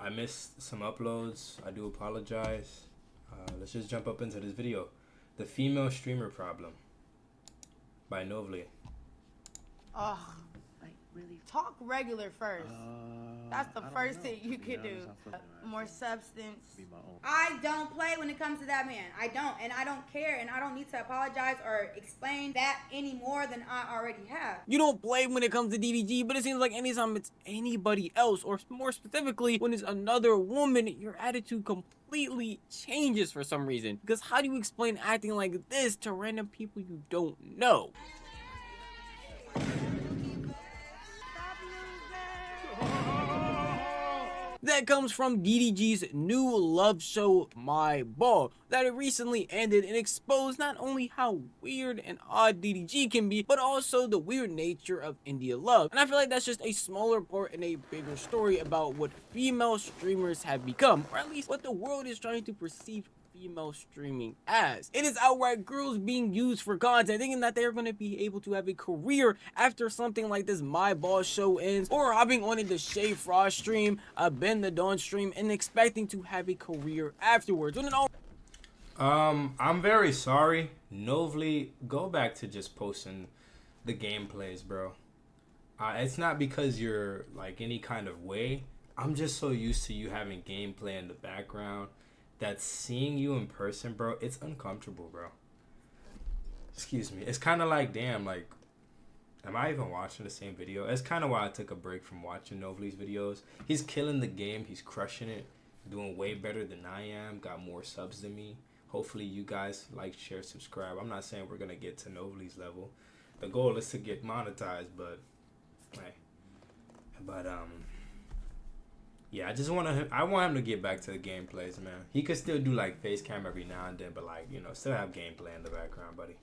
I missed some uploads. I do apologize. Let's just jump up into this video. The female streamer problem by Novly. Oh, like really? Talk regular first. That's the first thing you could do. More substance. I don't play when it comes to that man. I don't, and I don't care, and I don't need to apologize or explain that any more than I already have. You don't play when it comes to DDG, but it seems like anytime it's anybody else, or more specifically, when it's another woman, your attitude completely changes for some reason. Because how do you explain acting like this to random people you don't know? That comes from DDG's new love show, My Ball, that it recently ended and exposed not only how weird and odd DDG can be, but also the weird nature of India love. And I feel like that's just a smaller part in a bigger story about what female streamers have become, or at least what the world is trying to perceive female streaming as. It is outright girls being used for content, thinking that they're going to be able to have a career after something like this My Boss show ends, or hopping on the Shay Frost stream, a Ben the Dawn stream, and expecting to have a career afterwards. When it all I'm very sorry. Novly, go back to just posting the gameplays, bro. It's not because you're like any kind of way. I'm just so used to you having gameplay in the background that seeing you in person, bro, it's uncomfortable, bro. Excuse me. It's kind of like, damn, like, am I even watching the same video? It's kind of why I took a break from watching Novly's videos. He's killing the game. He's crushing it. Doing way better than I am. Got more subs than me. Hopefully you guys like, share, subscribe. I'm not saying we're going to get to Novly's level. The goal is to get monetized, but, hey. But, yeah, I want him to get back to the gameplays, man. He could still do like face cam every now and then, but like, you know, still have gameplay in the background, buddy.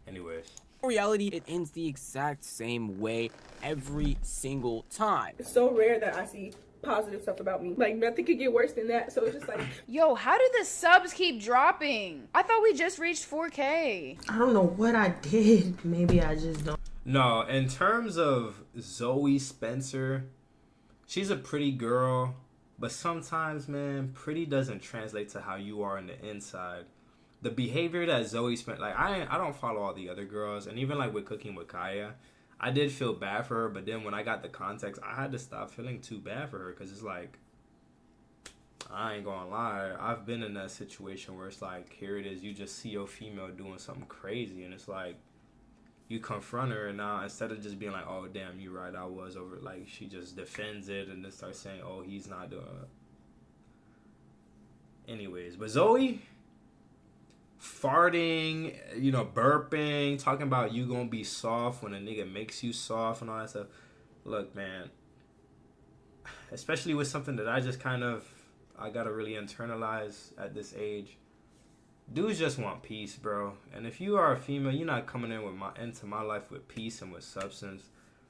Anyways. in reality, it ends the exact same way every single time. It's so rare that I see positive stuff about me. Like, nothing could get worse than that. So it's just like, Yo, how did the subs keep dropping? I thought we just reached 4K. I don't know what I did. Maybe I just don't. No, in terms of Zoe Spencer, she's a pretty girl, but sometimes, man, pretty doesn't translate to how you are in the inside. The behavior that Zoe spent, like, I don't follow all the other girls, and even like with Cooking with Kaya, I did feel bad for her, but then when I got the context, I had to stop feeling too bad for her, because it's like, I ain't gonna lie, I've been in that situation where it's like, here it is, you just see your female doing something crazy, and it's like, you confront her, and now instead of just being like, oh damn, you're right, I was over, like, she just defends it and then starts saying, oh, he's not doing it. Anyways, but Zoe farting, you know, burping, talking about you gonna be soft when a nigga makes you soft and all that stuff. Look, man, especially with something that I just I gotta really internalize at this age. Dudes just want peace, bro. And if you are a female, you're not coming into my life with peace and with substance.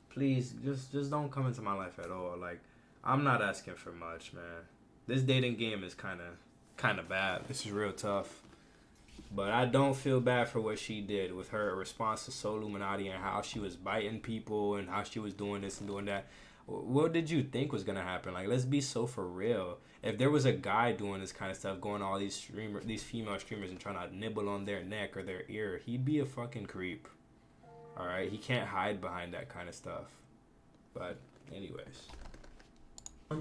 Please, just don't come into my life at all. Like, I'm not asking for much, man. This dating game is kind of bad. This is real tough. But I don't feel bad for what she did with her response to Soul Illuminati and how she was biting people and how she was doing this and doing that. What did you think was going to happen? Like, let's be so for real. If there was a guy doing this kind of stuff, going to all these female streamers and trying to nibble on their neck or their ear, he'd be a fucking creep. All right? He can't hide behind that kind of stuff. But anyways.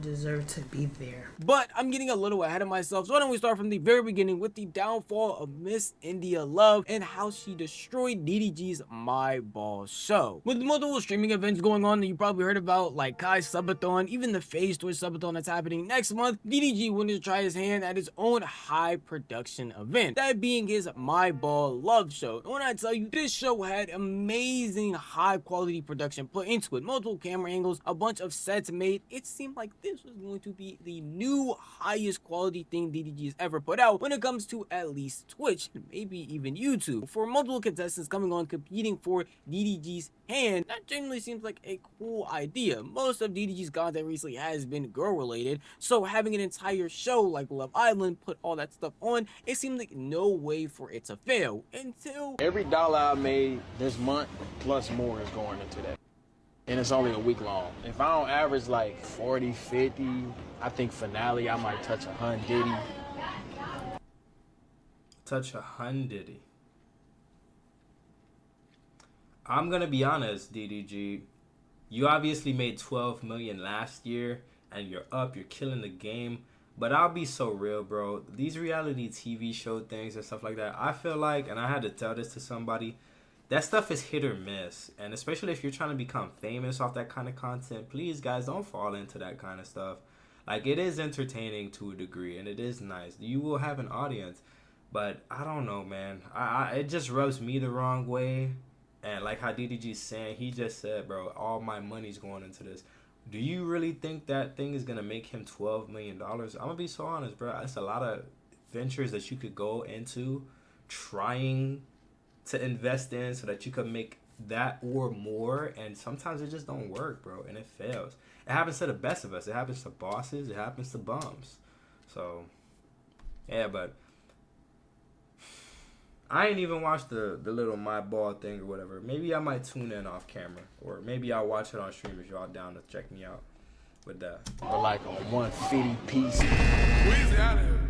Deserve to be there. But I'm getting a little ahead of myself, so why don't we start from the very beginning with the downfall of Miss India Love and how she destroyed DDG's My Ball show. With multiple streaming events going on that you probably heard about, like Kai's Subathon, even the FaZe Twitch Subathon that's happening next month, DDG wanted to try his hand at his own high production event, that being his My Ball Love show. And when I tell you, this show had amazing high quality production put into it, multiple camera angles, a bunch of sets made. It seemed like this was going to be the new highest quality thing DDG has ever put out when it comes to at least Twitch, maybe even YouTube. For multiple contestants coming on competing for DDG's hand, that generally seems like a cool idea. Most of DDG's content recently has been girl related, so having an entire show like Love Island put all that stuff on, it seemed like no way for it to fail until every dollar I made this month plus more is going into that. and it's only a week long. If I don't average like 40, 50, I think finale I might touch 100. Touch 100. I'm gonna be honest, DDG. You obviously made 12 million last year, and you're up. You're killing the game. But I'll be so real, bro. These reality TV show things and stuff like that, I feel like, and I had to tell this to somebody, that stuff is hit or miss. And especially if you're trying to become famous off that kind of content, please, guys, don't fall into that kind of stuff. Like, it is entertaining to a degree, and it is nice. You will have an audience. But I don't know, man. It just rubs me the wrong way. And like how DDG's saying, he just said, bro, all my money's going into this. Do you really think that thing is going to make him $12 million? I'm going to be so honest, bro. It's a lot of ventures that you could go into trying to invest in so that you could make that or more. And sometimes it just don't work, bro. And it fails. It happens to the best of us. It happens to bosses. It happens to bums. So, yeah, but I ain't even watched the little my ball thing or whatever. Maybe I might tune in off camera, or maybe I'll watch it on stream if y'all down to check me out with that. Or like a 150 piece. Weezy out of here.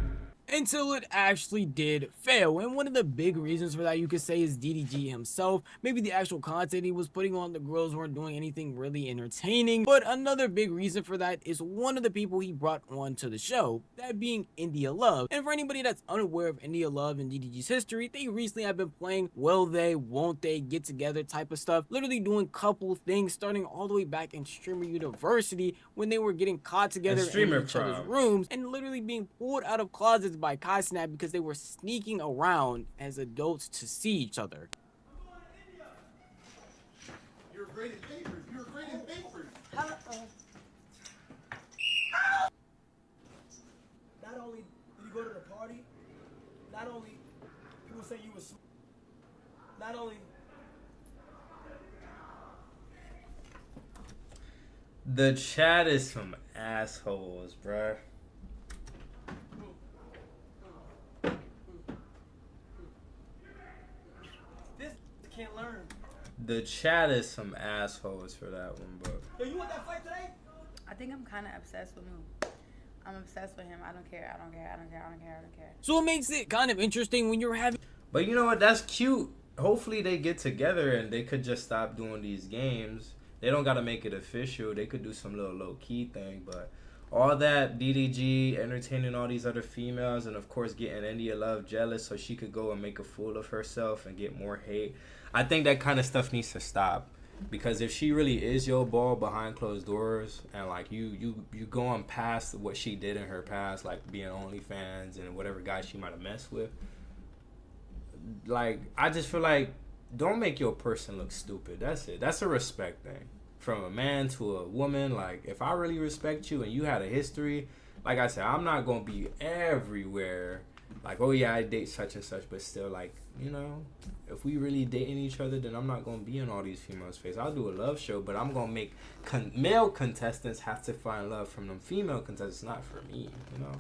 Until it actually did fail. And one of the big reasons for that, you could say, is DDG himself. Maybe the actual content he was putting on, the girls weren't doing anything really entertaining. But another big reason for that is one of the people he brought on to the show, that being India Love. And for anybody that's unaware of India Love and DDG's history, they recently have been playing Will They, Won't They, Get Together type of stuff. Literally doing couple things starting all the way back in Streamer University when they were getting caught together in each other's rooms and literally being pulled out of closets by Kai Snap because they were sneaking around as adults to see each other. You're great at papers. You're great at papers. Not only did you go to the party, not only people say you were, not only. The chat is some assholes, bruh. Can't learn. The chat is some assholes for that one, bro. Yo, you want that fight today? I think I'm kind of obsessed with Moo. I'm obsessed with him. I don't care. I don't care. I don't care. I don't care. I don't care. So it makes it kind of interesting when you're having. But you know what? That's cute. Hopefully they get together and they could just stop doing these games. They don't got to make it official. They could do some little low-key thing. But all that DDG entertaining all these other females and, of course, getting India Love jealous so she could go and make a fool of herself and get more hate. I think that kind of stuff needs to stop. Because if she really is your ball behind closed doors and, like, you going past what she did in her past, like being OnlyFans and whatever guy she might have messed with, like, I just feel like don't make your person look stupid. That's it. That's a respect thing. From a man to a woman, like, if I really respect you and you had a history, like I said, I'm not going to be everywhere. Like, oh, yeah, I date such and such, but still, like, you know, if we really dating each other, then I'm not going to be in all these females' face. I'll do a love show, but I'm going to make male contestants have to find love from them female contestants, not for me, you know?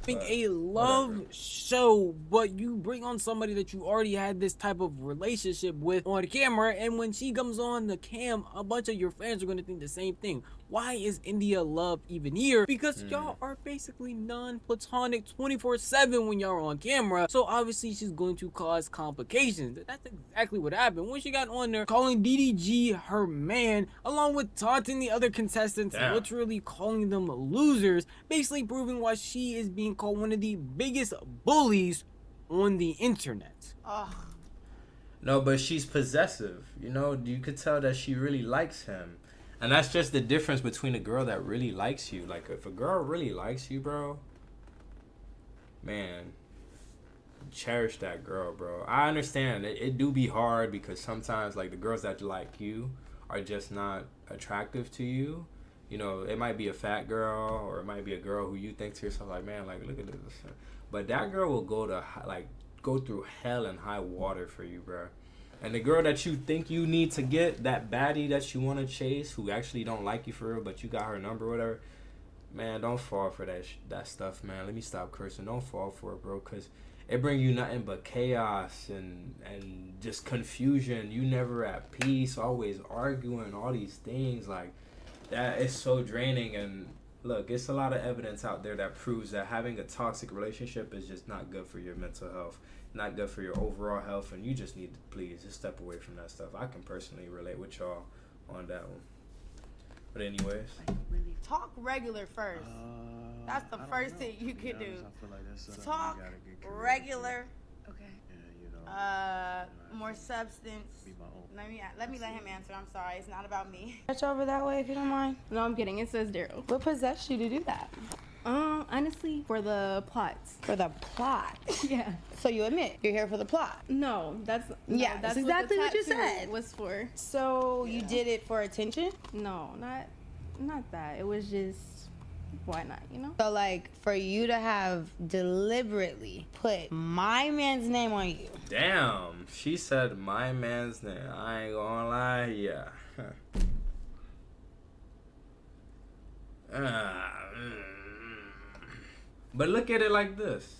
A love show, but you bring on somebody that you already had this type of relationship with on camera, and when she comes on the cam, a bunch of your fans are going to think the same thing. Why is India Love even here? Because y'all are basically non-platonic 24/7 when y'all are on camera, so obviously she's going to cause complications. That's exactly what happened when she got on there calling DDG her man, along with taunting the other contestants, literally calling them losers, basically proving why she is being called one of the biggest bullies on the internet. No, but she's possessive. You know, you could tell that she really likes him. And that's just the difference between a girl that really likes you. Like, if a girl really likes you, bro, man, cherish that girl, bro. I understand. It do be hard because sometimes, like, the girls that like you are just not attractive to you. You know, it might be a fat girl or it might be a girl who you think to yourself, like, man, like, look at this. But that girl will go through hell and high water for you, bro. And the girl that you think you need to get, that baddie that you want to chase, who actually don't like you for real, but you got her number or whatever, man, don't fall for that stuff, man. Let me stop cursing. Don't fall for it, bro, because it bring you nothing but chaos and just confusion. You never at peace, always arguing, all these things like that. Is so draining. And look, it's a lot of evidence out there that proves that having a toxic relationship is just not good for your mental health, not good for your overall health, and you just need to please just step away from that stuff. I can personally relate with y'all on that one. But anyways, Talk regular first. That's the first thing you can do. Talk regular. Okay. More substance. Let him answer. I'm sorry. It's not about me. Touch over that way if you don't mind. No, I'm kidding. It says Daryl. What possessed you to do that? Honestly, for the plots. For the plot. Yeah. So you admit you're here for the plot. No, that's that's exactly what you tattoo said. Was for. So you did it for attention? No, not that. It was just why not, you know? So like for you to have deliberately put my man's name on you. damn, she said my man's name. I ain't gonna lie, yeah. But look at it like this.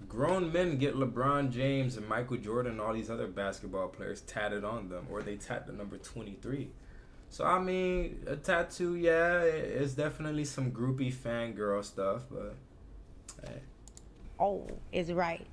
Grown men get LeBron James and Michael Jordan and all these other basketball players tatted on them, or they tat the number 23. So, I mean, a tattoo, yeah, it's definitely some groupie fangirl stuff, but hey. Oh, is right.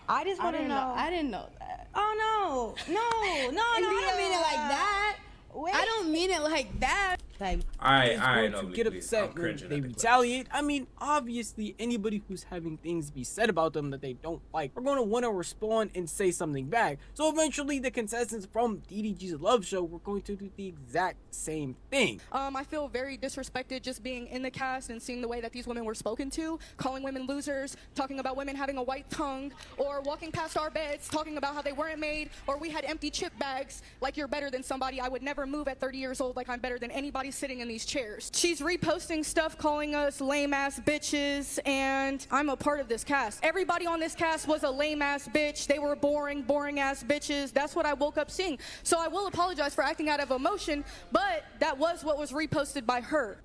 I just want to know. I didn't know that. Oh, no. I don't mean it like that. Wait. I don't mean it like that. Like, All right, going Novly, to get please. upset I'm when cringing they at the question. retaliate. I mean, obviously, anybody who's having things be said about them that they don't like are going to want to respond and say something back. So eventually, the contestants from DDG's Love Show were going to do the exact same thing. I feel very disrespected just being in the cast and seeing the way that these women were spoken to, calling women losers, talking about women having a white tongue, or walking past our beds, talking about how they weren't made, or we had empty chip bags, like you're better than somebody. I would never move at 30 years old like I'm better than anybody sitting in these chairs. She's reposting stuff calling us lame ass bitches, and I'm a part of this cast. Everybody on this cast was a lame ass bitch. They were boring ass bitches. That's what I woke up seeing. So I will apologize for acting out of emotion, but that was what was reposted by her.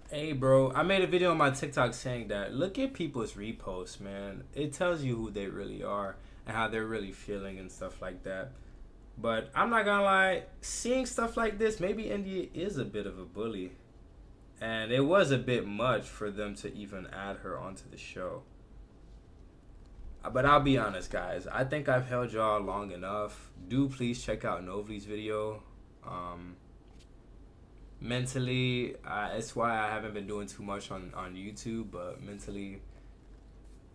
Hey, bro, I made a video on my TikTok saying that look at people's reposts, man. It tells you who they really are and how they're really feeling and stuff like that. But I'm not gonna lie, seeing stuff like this, maybe India is a bit of a bully. And it was a bit much for them to even add her onto the show. But I'll be honest, guys. I think I've held y'all long enough. Do please check out Novly's video. Mentally, it's why I haven't been doing too much on YouTube. But mentally,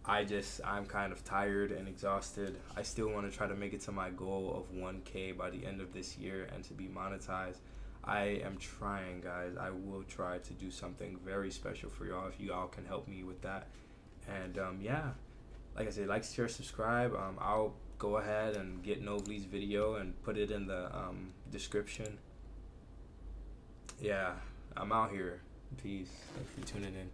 I'm kind of tired and exhausted. I still want to try to make it to my goal of 1K by the end of this year and to be monetized. I am trying, guys. I will try to do something very special for y'all if you all can help me with that. And yeah, like I said, like, share, subscribe. I'll go ahead and get Novly's video and put it in the description. Yeah, I'm out here. Peace. Thanks for tuning in.